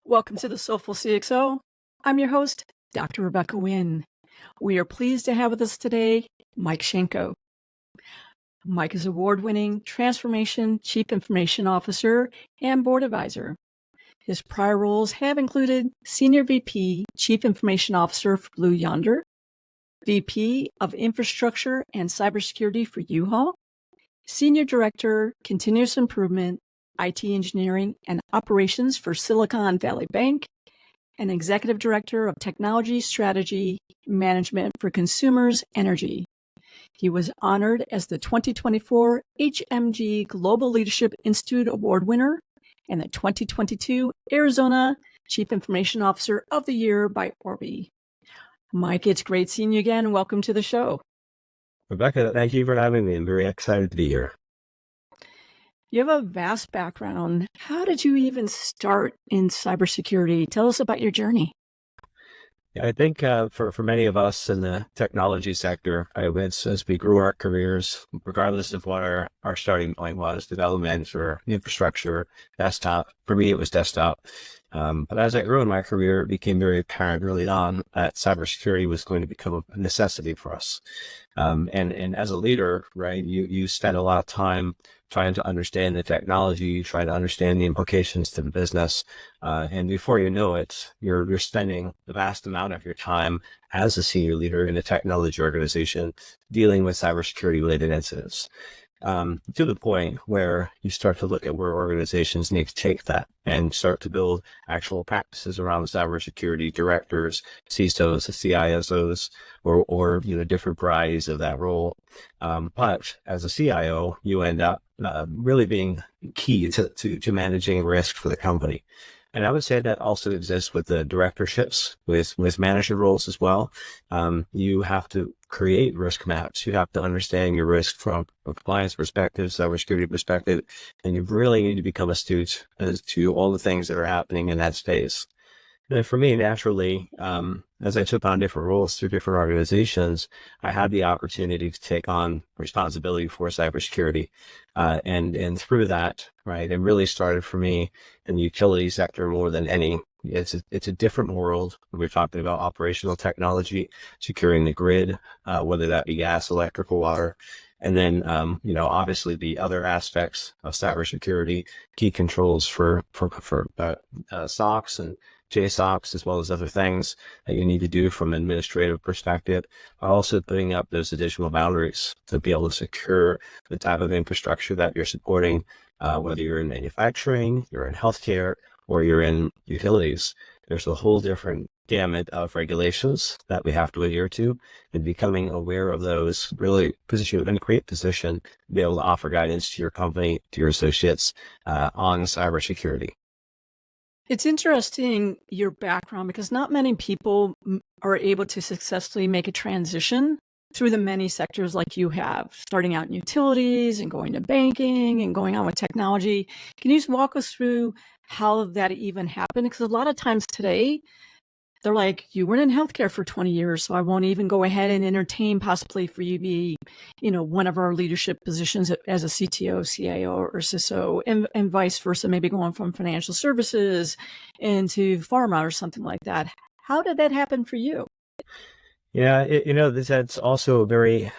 Welcome to the Soulful CXO. I'm your host, Dr. Rebecca Wynn. We are pleased to have with us today Mike Shanko. Mike is award-winning Transformation Chief Information Officer and Board Advisor. His prior roles have included Senior VP Chief Information Officer for Blue Yonder, VP of Infrastructure and Cybersecurity for U-Haul, Senior Director, Continuous Improvement, IT Engineering and Operations for Silicon Valley Bank, and Executive Director of Technology Strategy Management for Consumers Energy. He was honored as the 2024 HMG Global Leadership Institute Award winner and the 2022 Arizona Chief Information Officer of the Year by ORBIE. Mike, it's great seeing you again. Welcome to the show. Rebecca, thank you for having me. I'm very excited to be here. You have a vast background. How did you even start in cybersecurity? Tell us about your journey. Yeah, I think for many of us in the technology sector, as we grew our careers, regardless of what our starting point was, development or infrastructure, desktop, for me it was desktop. But as I grew in my career, it became very apparent early on that cybersecurity was going to become a necessity for us. And as a leader, right, you spend a lot of time trying to understand the technology, trying to understand the implications to the business. And before you know it, you're spending the vast amount of your time as a senior leader in a technology organization dealing with cybersecurity related incidents. To the point where you start to look at where organizations need to take that and start to build actual practices around cybersecurity directors, CISOs, CISOs, or different varieties of that role. But as a CIO, you end up really being key to managing risk for the company. And I would say that also exists with the directorships, with manager roles as well. You have to create risk maps. You have to understand your risk from a compliance perspective, cybersecurity perspective, and you really need to become astute as to all the things that are happening in that space. And for me, naturally, as I took on different roles through different organizations, I had the opportunity to take on responsibility for cybersecurity. And through that, right, it really started for me in the utility sector more than any. It's a different world. We're talking about operational technology, securing the grid, whether that be gas, electrical, water. And then, obviously the other aspects of cybersecurity, key controls for SOX and JSOX, as well as other things that you need to do from an administrative perspective, are also putting up those additional boundaries to be able to secure the type of infrastructure that you're supporting, whether you're in manufacturing, you're in healthcare, or you're in utilities. There's a whole different gamut of regulations that we have to adhere to, and becoming aware of those really position you in a great position to be able to offer guidance to your company, to your associates on cybersecurity. It's interesting, your background, because not many people are able to successfully make a transition through the many sectors like you have, starting out in utilities and going to banking and going on with technology. Can you just walk us through how that even happened? Because a lot of times today, they're like, you weren't in healthcare for 20 years, so I won't even go ahead and entertain possibly for you to be, one of our leadership positions as a CTO, CIO, or CISO, and vice versa, maybe going from financial services into pharma or something like that. How did that happen for you? Yeah, that's also a very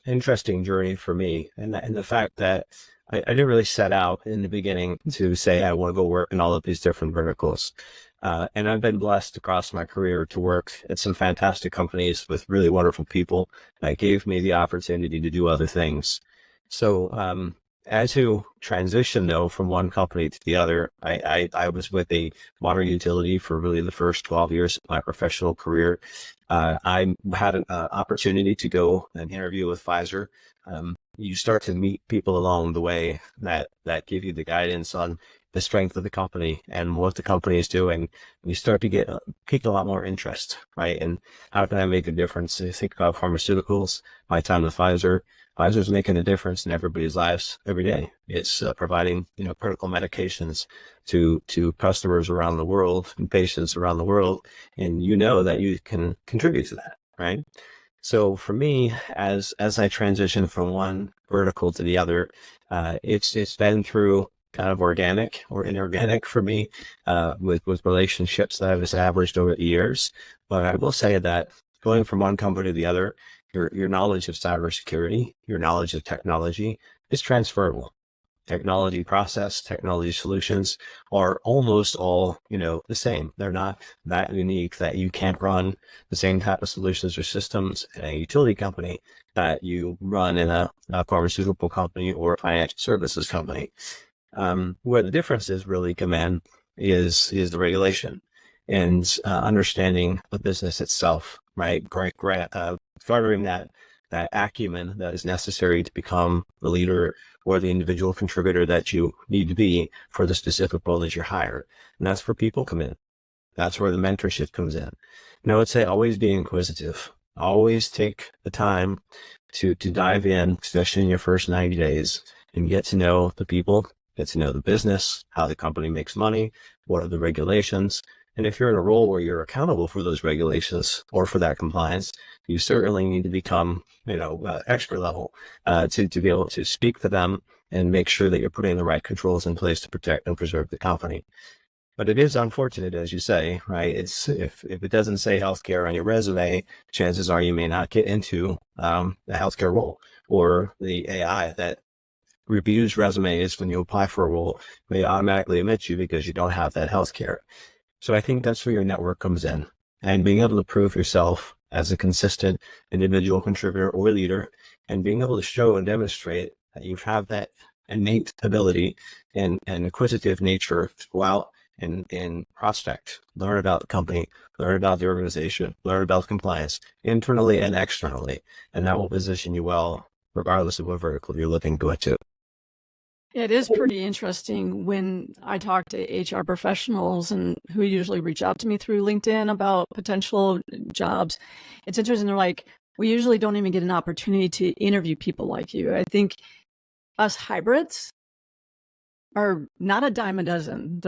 interesting journey for me, and the fact that I didn't really set out in the beginning to say I want to go work in all of these different verticals. And I've been blessed across my career to work at some fantastic companies with really wonderful people that gave me the opportunity to do other things. So as you transition, though, from one company to the other, I was with a water utility for really the first 12 years of my professional career. I had an opportunity to go and interview with Pfizer. You start to meet people along the way that give you the guidance on the strength of the company and what the company is doing. You start to get a lot more interest, right? And how can I make a difference? You think about pharmaceuticals. My time with Pfizer's making a difference in everybody's lives every day. It's providing, critical medications to customers around the world and patients around the world. And that you can contribute to that, right? So for me, as I transition from one vertical to the other, it's been through kind of organic or inorganic for me, with relationships that I've established over the years. But I will say that going from one company to the other, your knowledge of cybersecurity, your knowledge of technology is transferable. Technology process, technology solutions are almost all, the same. They're not that unique that you can't run the same type of solutions or systems in a utility company that you run in a pharmaceutical company or a financial services company. Where the differences really come in is the regulation and understanding the business itself, right? Garnering that acumen that is necessary to become the leader or the individual contributor that you need to be for the specific role that you're hired. And that's where people come in. That's where the mentorship comes in. And I would say always be inquisitive. Always take the time to dive in, especially in your first 90 days, and get to know the people, get to know the business, how the company makes money, what are the regulations. And if you're in a role where you're accountable for those regulations or for that compliance, you certainly need to become, expert level to be able to speak for them and make sure that you're putting the right controls in place to protect and preserve the company. But it is unfortunate, as you say, right? It's if it doesn't say healthcare on your resume, chances are you may not get into the healthcare role, or the AI that reviews resumes when you apply for a role may automatically omit you because you don't have that healthcare. So I think that's where your network comes in, and being able to prove yourself as a consistent individual contributor or leader, and being able to show and demonstrate that you have that innate ability and inquisitive nature to go out and prospect, learn about the company, learn about the organization, learn about compliance internally and externally, and that will position you well regardless of what vertical you're looking to go to. It is pretty interesting when I talk to HR professionals and who usually reach out to me through LinkedIn about potential jobs. It's interesting. They're like, we usually don't even get an opportunity to interview people like you. I think us hybrids are not a dime a dozen.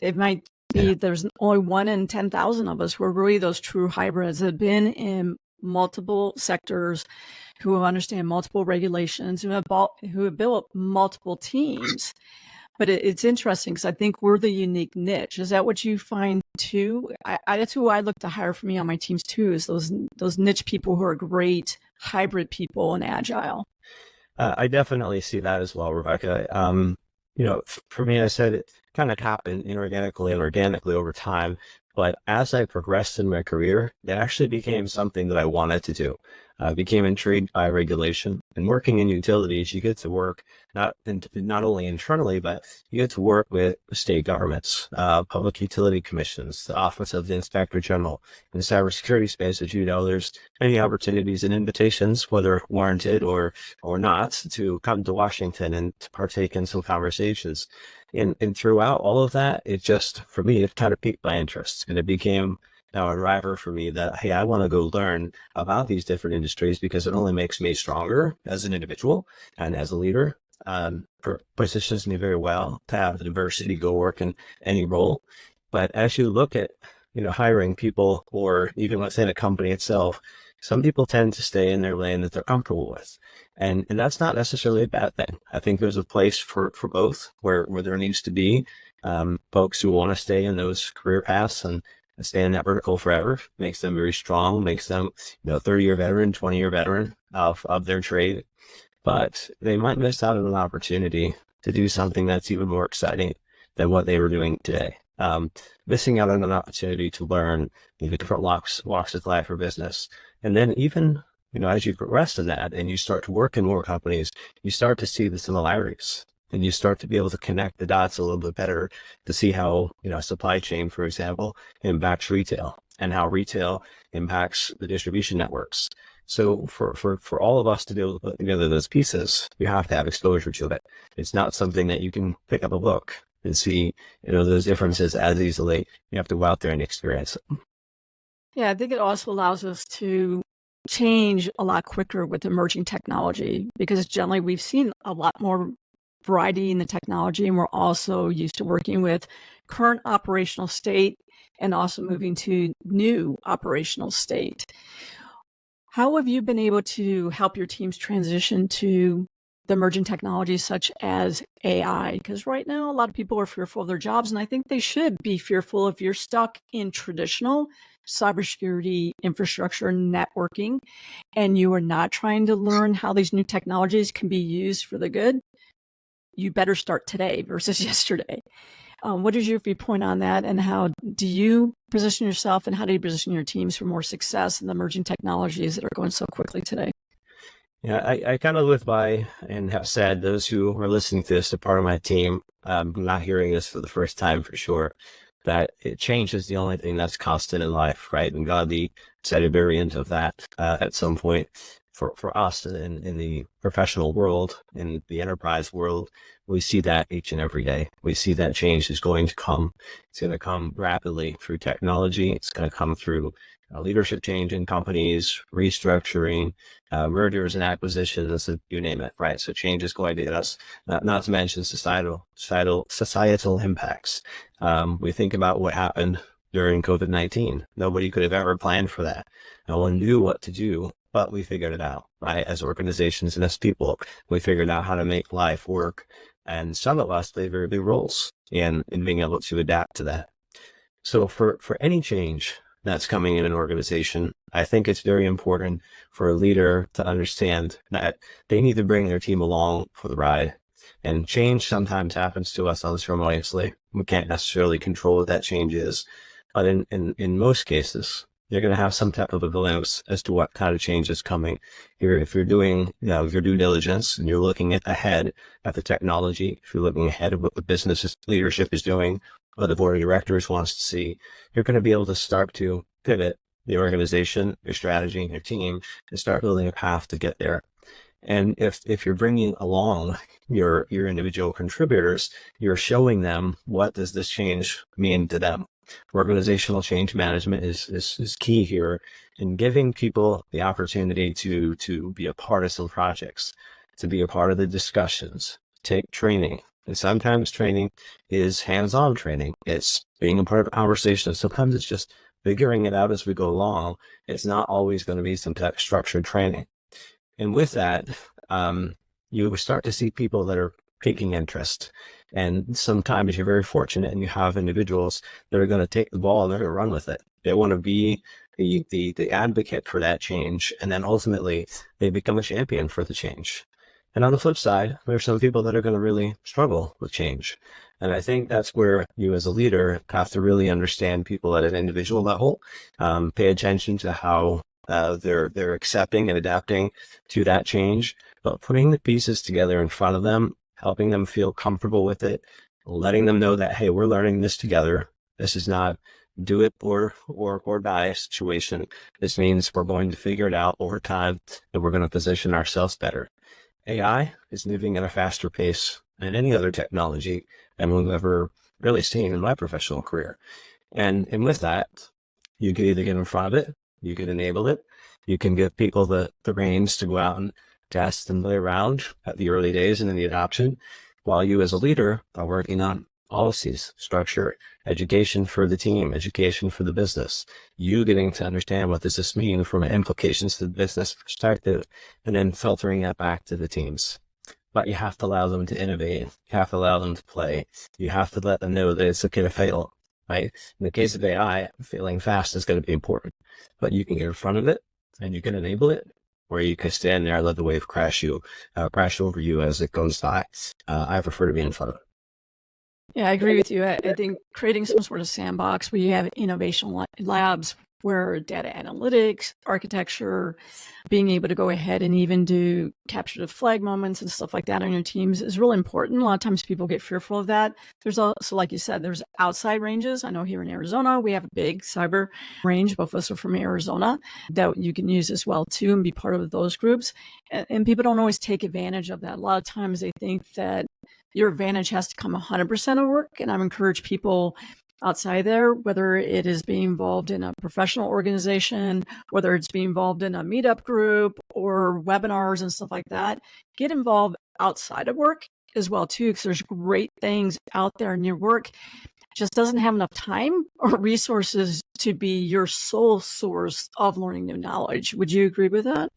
It might be there's only 1 in 10,000 of us who are really those true hybrids that have been in multiple sectors, who understand multiple regulations, who have built multiple teams. But it's interesting because I think we're the unique niche. Is that what you find too? That's who I look to hire for me on my teams too, is those niche people who are great hybrid people and agile. I definitely see that as well, Rebecca. For me, I said it kind of happened inorganically and organically over time. But as I progressed in my career, it actually became something that I wanted to do. I became intrigued by regulation, and working in utilities, you get to work not only internally, but you get to work with state governments, public utility commissions, the Office of the Inspector General. In the cybersecurity space, as you know, there's many opportunities and invitations, whether warranted or not, to come to Washington and to partake in some conversations. And throughout all of that, for me, it kind of piqued my interest, and it became now a driver for me that, hey, I want to go learn about these different industries because it only makes me stronger as an individual and as a leader. Positions me very well to have the diversity go work in any role. But as you look at, hiring people, or even within a company itself, some people tend to stay in their lane that they're comfortable with. And that's not necessarily a bad thing. I think there's a place for both where there needs to be folks who want to stay in those career paths and stay in that vertical forever. Makes them very strong, makes them 30-year veteran, 20-year veteran of their trade. But they might miss out on an opportunity to do something that's even more exciting than what they were doing today. Missing out on an opportunity to learn different walks of life or business. And then even, as you progress in that and you start to work in more companies, you start to see the similarities, and you start to be able to connect the dots a little bit better to see how, supply chain, for example, impacts retail, and how retail impacts the distribution networks. So for all of us to be able to put together those pieces, you have to have exposure to it. It's not something that you can pick up a book and see, those differences as easily. You have to go out there and experience it. Yeah, I think it also allows us to change a lot quicker with emerging technology, because generally we've seen a lot more variety in the technology, and we're also used to working with current operational state and also moving to new operational state. How have you been able to help your teams transition to the emerging technologies such as AI? Because right now, a lot of people are fearful of their jobs, and I think they should be fearful if you're stuck in traditional cybersecurity, infrastructure, networking, and you are not trying to learn how these new technologies can be used for the good. You better start today versus yesterday. What is your viewpoint on that, and how do you position yourself, and how do you position your teams for more success in the emerging technologies that are going so quickly today? Yeah, I kind of live by and have said, those who are listening to this are part of my team, not hearing this for the first time for sure, that change is the only thing that's constant in life, right? And Gandhi said a variant of that at some point. For us in the professional world, in the enterprise world, we see that each and every day. We see that change is going to come. It's going to come rapidly through technology. It's going to come through leadership change in companies, restructuring, mergers and acquisitions, you name it, right? So change is going to hit us, not to mention societal impacts. We think about what happened during COVID-19. Nobody could have ever planned for that. No one knew what to do, but we figured it out, right? As organizations and as people, we figured out how to make life work. And some of us play very big roles in being able to adapt to that. So for any change that's coming in an organization, I think it's very important for a leader to understand that they need to bring their team along for the ride. And change sometimes happens to us unceremoniously. We can't necessarily control what that change is. But in most cases, you're going to have some type of a glimpse as to what kind of change is coming. If you're doing your due diligence and you're looking ahead at the technology, if you're looking ahead at what the business leadership is doing, what the board of directors wants to see, you're going to be able to start to pivot the organization, your strategy, and your team, and start building a path to get there. And if you're bringing along your individual contributors, you're showing them, what does this change mean to them? Organizational change management is key here in giving people the opportunity to be a part of some projects, to be a part of the discussions, take training. And sometimes training is hands-on training. It's being a part of a conversation. Sometimes it's just figuring it out as we go along. It's not always going to be some type of structured training. And with that, you start to see people that are taking interest. And sometimes you're very fortunate and you have individuals that are going to take the ball and they're going to run with it. They want to be the advocate for that change. And then ultimately they become a champion for the change. And on the flip side, there's some people that are going to really struggle with change. And I think that's where you as a leader have to really understand people at an individual level, pay attention to how they're accepting and adapting to that change, but putting the pieces together in front of them, helping them feel comfortable with it, letting them know that, hey, we're learning this together. This is not do it or die situation. This means we're going to figure it out over time and we're going to position ourselves better. AI is moving at a faster pace than any other technology than we've ever really seen in my professional career. And with that, you can either get in front of it, you can enable it, you can give people the reins to go out and test and play around at the early days and in the adoption, while you as a leader are working on policies, structure, education for the team, education for the business, you getting to understand what does this mean from an implications to the business perspective, and then filtering that back to the teams. But you have to allow them to innovate. You have to allow them to play. You have to let them know that it's okay to fail, right? In the case of AI, failing fast is going to be important, but you can get in front of it and you can enable it, or you can stand there and let the wave crash over you as it goes by. I prefer to be in front of it. Yeah, I agree with you. I think creating some sort of sandbox where you have innovation labs where data analytics, architecture, being able to go ahead and even do capture the flag moments and stuff like that on your teams is really important. A lot of times people get fearful of that. There's also, like you said, there's outside ranges. I know here in Arizona, we have a big cyber range. Both of us are from Arizona that you can use as well too and be part of those groups. And people don't always take advantage of that. A lot of times they think that your advantage has to come 100% of work. And I've encouraged people outside there, whether it is being involved in a professional organization, whether it's being involved in a meetup group or webinars and stuff like that, get involved outside of work as well too, because there's great things out there in your work. Just doesn't have enough time or resources to be your sole source of learning new knowledge. Would you agree with that?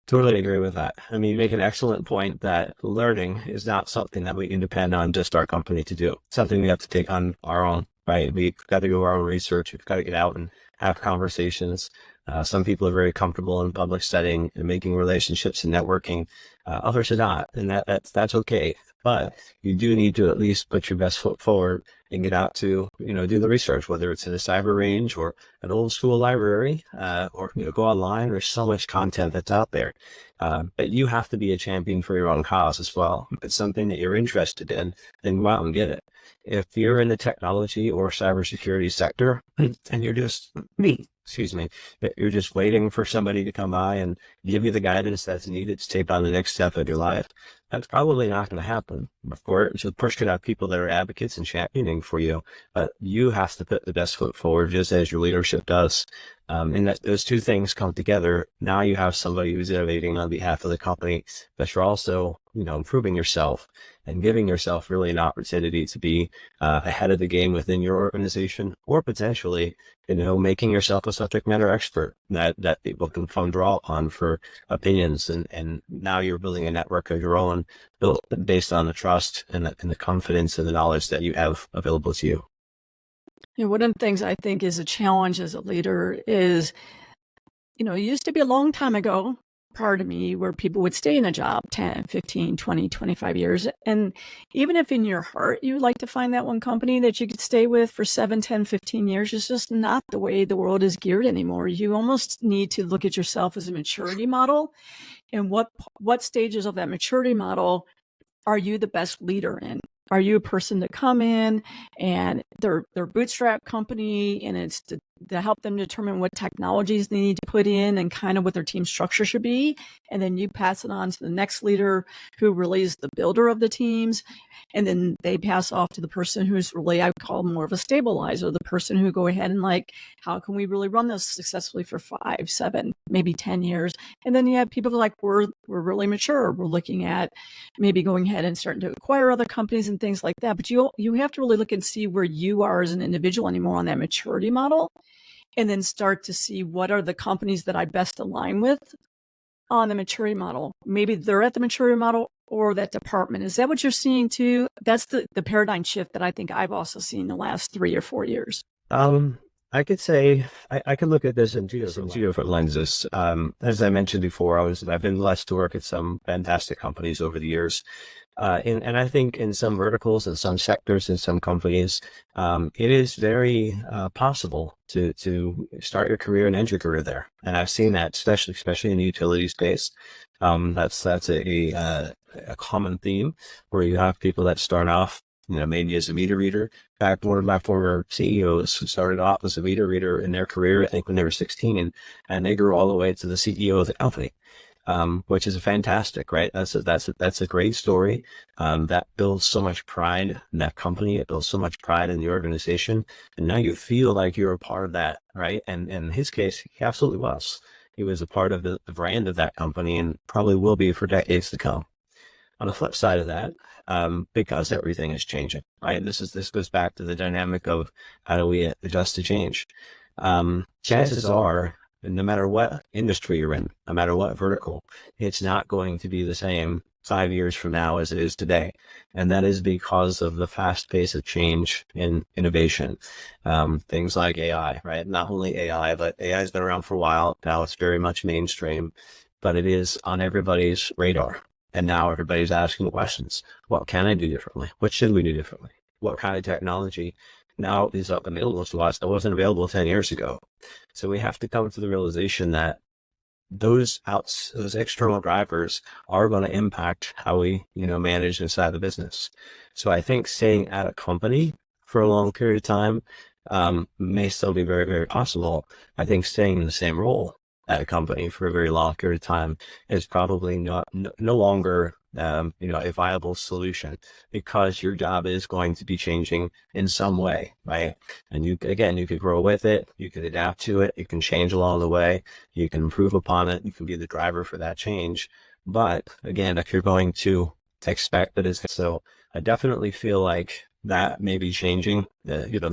Totally agree with that. I mean, you make an excellent point that learning is not something that we can depend on just our company to do. It's something we have to take on our own, right? We've got to do our own research. We've got to get out and have conversations. Some people are very comfortable in public setting and making relationships and networking. Others are not, and that's okay. But you do need to at least put your best foot forward and get out to, do the research, whether it's in a cyber range or an old school library, or go online. There's so much content that's out there. But you have to be a champion for your own cause as well. If it's something that you're interested in, then go out and get it. If you're in the technology or cybersecurity sector and you're just you're just waiting for somebody to come by and give you the guidance that's needed to take on the next step of your life, that's probably not going to happen. Of course, could have people that are advocates and championing for you, but you have to put the best foot forward, just as your leadership does. And that those two things come together. Now you have somebody who's innovating on behalf of the company, but you're also, improving yourself and giving yourself really an opportunity to be ahead of the game within your organization, or potentially, making yourself a subject matter expert that people can draw upon for opinions. And now you're building a network of your own, built based on the trust and the confidence and the knowledge that you have available to you. One of the things I think is a challenge as a leader is, it used to be a long time ago, prior to me, where people would stay in a job 10, 15, 20, 25 years. And even if in your heart you would like to find that one company that you could stay with for 7, 10, 15 years, it's just not the way the world is geared anymore. You almost need to look at yourself as a maturity model. And what stages of that maturity model are you the best leader in? Are you a person to come in and their bootstrap company, and it's to help them determine what technologies they need to put in and kind of what their team structure should be? And then you pass it on to the next leader who really is the builder of the teams. And then they pass off to the person who's really, I call more of a stabilizer, the person who go ahead and how can we really run this successfully for 5, 7, maybe 10 years? And then you have people like, we're really mature. We're looking at maybe going ahead and starting to acquire other companies and things like that. But you have to really look and see where you are as an individual anymore on that maturity model, and then start to see what are the companies that I best align with on the maturity model. Maybe they're at the maturity model or that department. Is that what you're seeing too? That's the paradigm shift that I think I've also seen the last 3 or 4 years. I could say I could look at this in two different lenses. As I mentioned before, I've been blessed to work at some fantastic companies over the years. And I think in some verticals and some sectors and some companies, it is very possible to start your career and end your career there. And I've seen that, especially in the utility space. That's a common theme where you have people that start off, maybe as a meter reader. In fact, one of my former CEOs started off as a meter reader in their career, I think when they were 16, and they grew all the way to the CEO of the company. Which is fantastic, right? That's a great story. That builds so much pride in that company. It builds so much pride in the organization. And now you feel like you're a part of that, right? And in his case, he absolutely was. He was a part of the brand of that company and probably will be for decades to come. On the flip side of that, because everything is changing, right? This goes back to the dynamic of how do we adjust to change? Chances are, no matter what industry you're in, no matter what vertical, it's not going to be the same 5 years from now as it is today. And that is because of the fast pace of change in innovation. Things like AI, right? Not only AI, but AI has been around for a while. Now it's very much mainstream, but it is on everybody's radar. And now everybody's asking questions. What can I do differently? What should we do differently? What kind of technology now is available to us that wasn't available 10 years ago? So we have to come to the realization that those external drivers are going to impact how we, manage inside the business. So I think staying at a company for a long period of time may still be very, very possible. I think staying in the same role at a company for a very long period of time is probably no longer a viable solution, because your job is going to be changing in some way, right? And you could grow with it, you could adapt to it, you can change along the way, you can improve upon it, you can be the driver for that change. But again, if you're going to expect that so I definitely feel like that may be changing,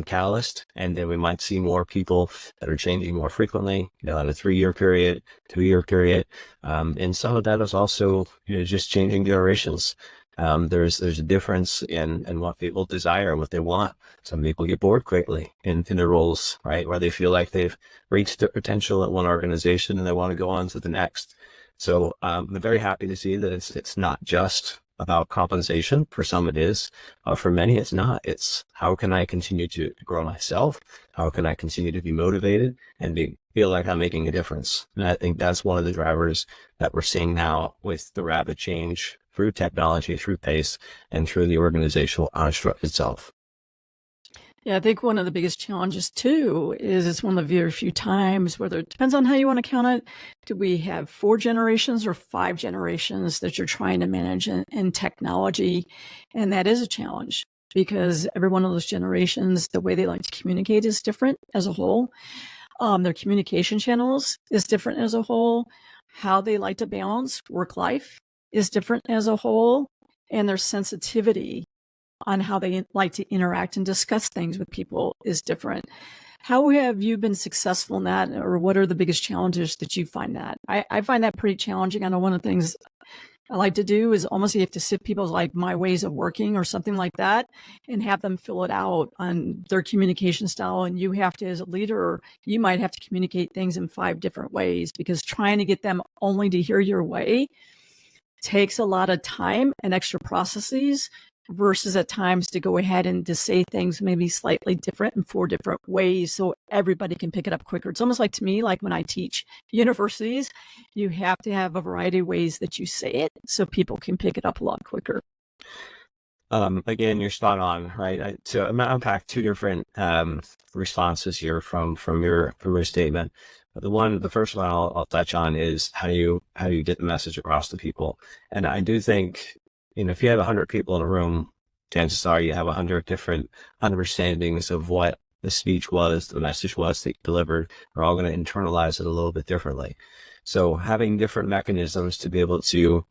catalyst, and then we might see more people that are changing more frequently, at a 3-year period, 2-year period. And some of that is also, just changing generations. There's a difference in what people desire, what they want. Some people get bored quickly in their roles, right? Where they feel like they've reached their potential at one organization and they want to go on to the next. So I'm very happy to see that it's not just about compensation. For some it is. For many it's not. It's how can I continue to grow myself? How can I continue to be motivated and feel like I'm making a difference? And I think that's one of the drivers that we're seeing now with the rapid change through technology, through pace, and through the organizational construct itself. Yeah, I think one of the biggest challenges too is it's one of the very few times, whether it depends on how you want to count it. Do we have 4 generations or 5 generations that you're trying to manage in technology? And that is a challenge because every one of those generations, the way they like to communicate is different as a whole. Their communication channels is different as a whole. How they like to balance work life is different as a whole, and their sensitivity on how they like to interact and discuss things with people is different. How have you been successful in that, or what are the biggest challenges that you find that? I find that pretty challenging. I know one of the things I like to do is almost you have to sit people's like my ways of working or something like that and have them fill it out on their communication style. And you have to, as a leader, you might have to communicate things in 5 different ways because trying to get them only to hear your way takes a lot of time and extra processes versus at times to go ahead and to say things maybe slightly different in 4 different ways so everybody can pick it up quicker. It's almost like to me, like when I teach universities, you have to have a variety of ways that you say it so people can pick it up a lot quicker. Again, you're spot on, right? So I'm gonna unpack 2 different responses here from your statement. The first one I'll touch on is how do you get the message across to people? And I do think, if you have 100 people in a room, chances are you have 100 different understandings of what the speech was, the message was that you delivered. We're all going to internalize it a little bit differently. So having different mechanisms to be able to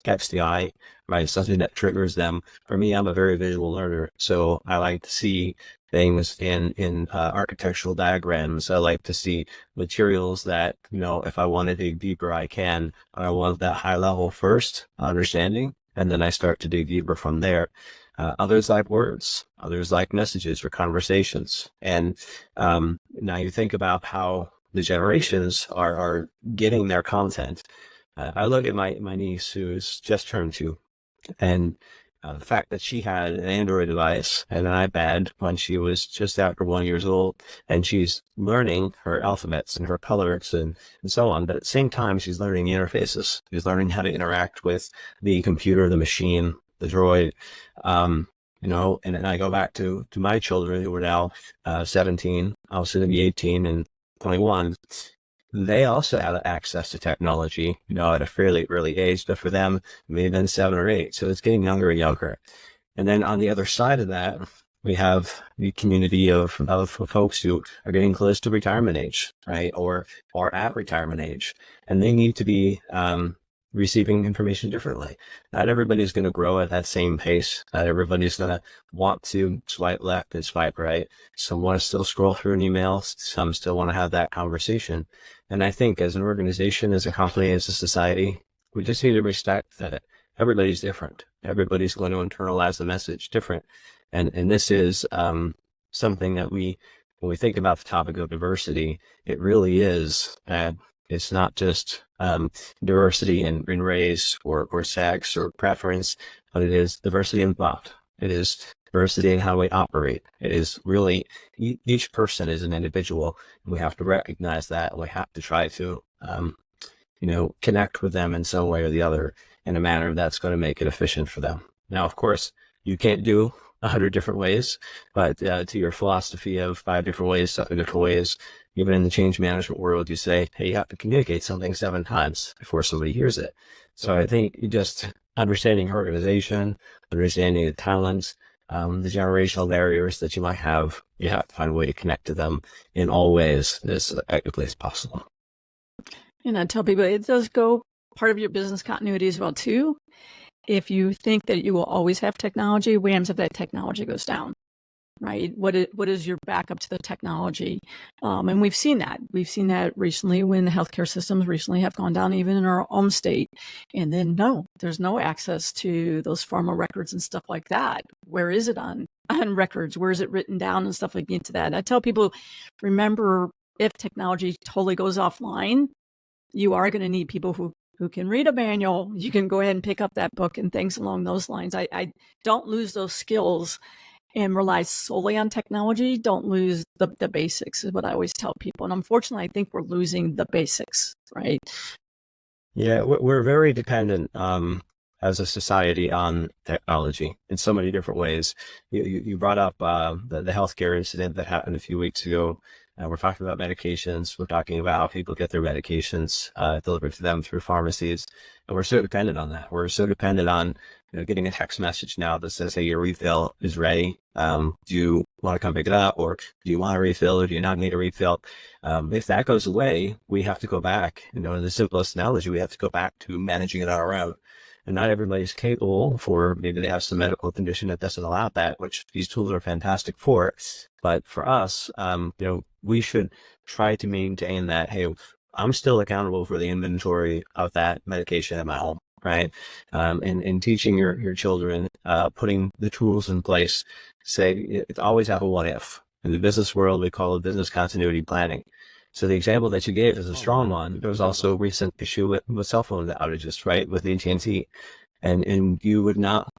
catch the eye, right? Something that triggers them. For me, I'm a very visual learner, so I like to see things in architectural diagrams. I like to see materials that, if I want to dig deeper, I can. I want that high level first understanding, and then I start to dig deeper from there. Others like words, others like messages or conversations. And now you think about how the generations are getting their content. I look at my niece who's just turned 2, and the fact that she had an Android device and an iPad when she was just after 1 year old, and she's learning her alphabets and her colors and so on. But at the same time, she's learning the interfaces. She's learning how to interact with the computer, the machine, the droid. And then I go back to my children who are now 17, I'll soon be 18 and 21. They also have access to technology, at a fairly early age, but for them, maybe then 7 or 8. So it's getting younger and younger. And then on the other side of that, we have the community of folks who are getting close to retirement age, right? Or at retirement age. And they need to be receiving information differently. Not everybody's going to grow at that same pace. Not everybody's going to want to swipe left and swipe right. Some want to still scroll through an email. Some still want to have that conversation. And I think as an organization, as a company, as a society, we just need to respect that everybody's different. Everybody's going to internalize the message different. And this is something that when we think about the topic of diversity, it really is, it's not just diversity in race or sex or preference, but it is diversity in thought. It is diversity in how we operate. It is really, each person is an individual. We have to recognize that. We have to try to, connect with them in some way or the other in a manner that's going to make it efficient for them. Now, of course, you can't do 100 different ways, but to your philosophy of 5 different ways, 7 different ways, even in the change management world, you say, hey, you have to communicate something 7 times before somebody hears it. So I think you just understanding your organization, understanding the talents, the generational barriers that you might have, you have to find a way to connect to them in all ways as effectively as possible. And I tell people it does go part of your business continuity as well too. If you think that you will always have technology, what happens if that technology goes down? Right? What is your backup to the technology? And we've seen that. We've seen that recently when the healthcare systems recently have gone down, even in our own state. And then there's no access to those pharma records and stuff like that. Where is it on records? Where is it written down and stuff like into that? And I tell people, remember, if technology totally goes offline, you are going to need people who can read a manual. You can go ahead and pick up that book and things along those lines. I don't lose those skills and rely solely on technology. Don't lose the basics is what I always tell people. And unfortunately, I think we're losing the basics, right? Yeah, we're very dependent as a society on technology in so many different ways. You brought up the healthcare incident that happened a few weeks ago. We're talking about medications. We're talking about how people get their medications delivered to them through pharmacies. And we're so dependent on that. We're so dependent on getting a text message now that says, hey, your refill is ready. Do you want to come pick it up? Or do you want a refill? Or do you not need a refill? If that goes away, we have to go back. In the simplest analogy, we have to go back to managing it on our own. And not everybody's capable, for maybe they have some medical condition that doesn't allow that, which these tools are fantastic for. But for us, we should try to maintain that, hey, I'm still accountable for the inventory of that medication at my home, right? And teaching your children, putting the tools in place, say, it's always have a what if. In the business world, we call it business continuity planning. So the example that you gave is a strong one. There was also a recent issue with cell phone outages, right, with AT&T. And you would not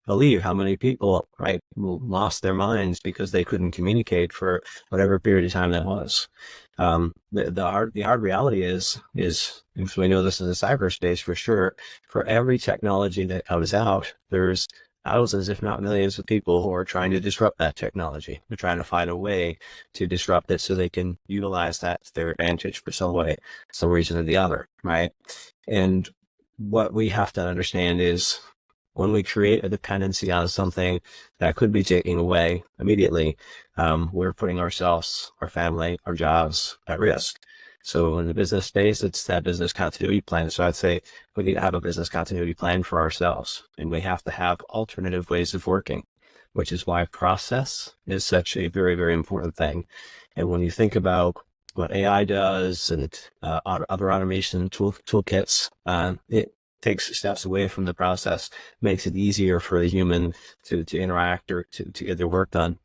believe how many people, right, lost their minds because they couldn't communicate for whatever period of time that was. The hard reality is we know this in the cyberspace for sure. For every technology that comes out, there's thousands, if not millions, of people who are trying to disrupt that technology. They're trying to find a way to disrupt it so they can utilize that to their advantage for some way, some reason or the other, right? And what we have to understand is when we create a dependency on something that could be taken away immediately, we're putting ourselves, our family, our jobs at risk. So in the business space, it's that business continuity plan. So I'd say we need to have a business continuity plan for ourselves, and we have to have alternative ways of working, which is why process is such a very, very important thing. And when you think about what AI does and other automation toolkits, it takes steps away from the process, makes it easier for the human to interact or to get their work done.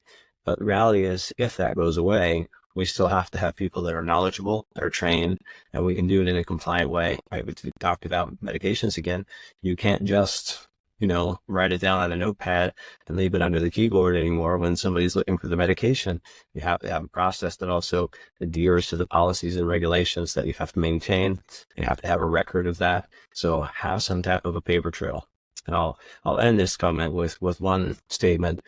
But the reality is, if that goes away, we still have to have people that are knowledgeable, that are trained, and we can do it in a compliant way. Right? We talked about medications again. You can't just, write it down on a notepad and leave it under the keyboard anymore when somebody's looking for the medication. You have to have a process that also adheres to the policies and regulations that you have to maintain. You have to have a record of that. So have some type of a paper trail. And I'll end this comment with one statement.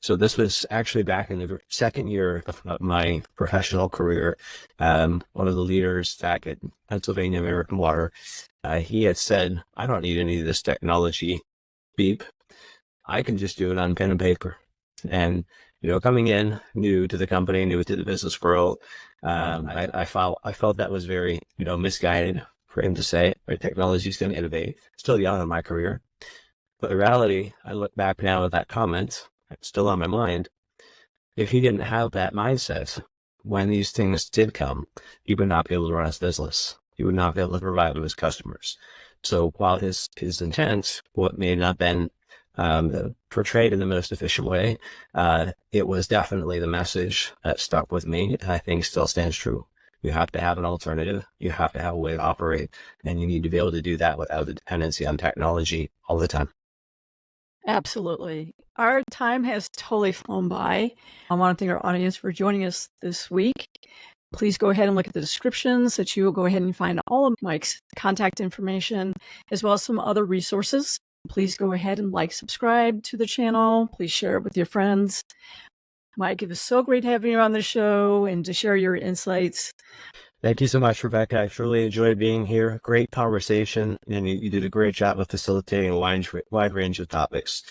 So this was actually back in the second year of my professional career. One of the leaders back at Pennsylvania American Water, he had said, I don't need any of this technology, beep. I can just do it on pen and paper. And, coming in new to the company, new to the business world, I felt that was very, misguided for him to say, right, technology is going to innovate. Still young in my career. But the reality, I look back now at that comment, it's still on my mind. If he didn't have that mindset, when these things did come, he would not be able to run his business. He would not be able to provide to his customers. So while his intent, what may not have been portrayed in the most efficient way, it was definitely the message that stuck with me, and I think still stands true. You have to have an alternative. You have to have a way to operate, and you need to be able to do that without the dependency on technology all the time. Absolutely. Our time has totally flown by. I want to thank our audience for joining us this week. Please go ahead and look at the descriptions that you will go ahead and find all of Mike's contact information, as well as some other resources. Please go ahead and subscribe to the channel. Please share it with your friends. Mike, it was so great having you on the show and to share your insights. Thank you so much, Rebecca. I truly enjoyed being here. Great conversation, and you did a great job of facilitating a wide range of topics.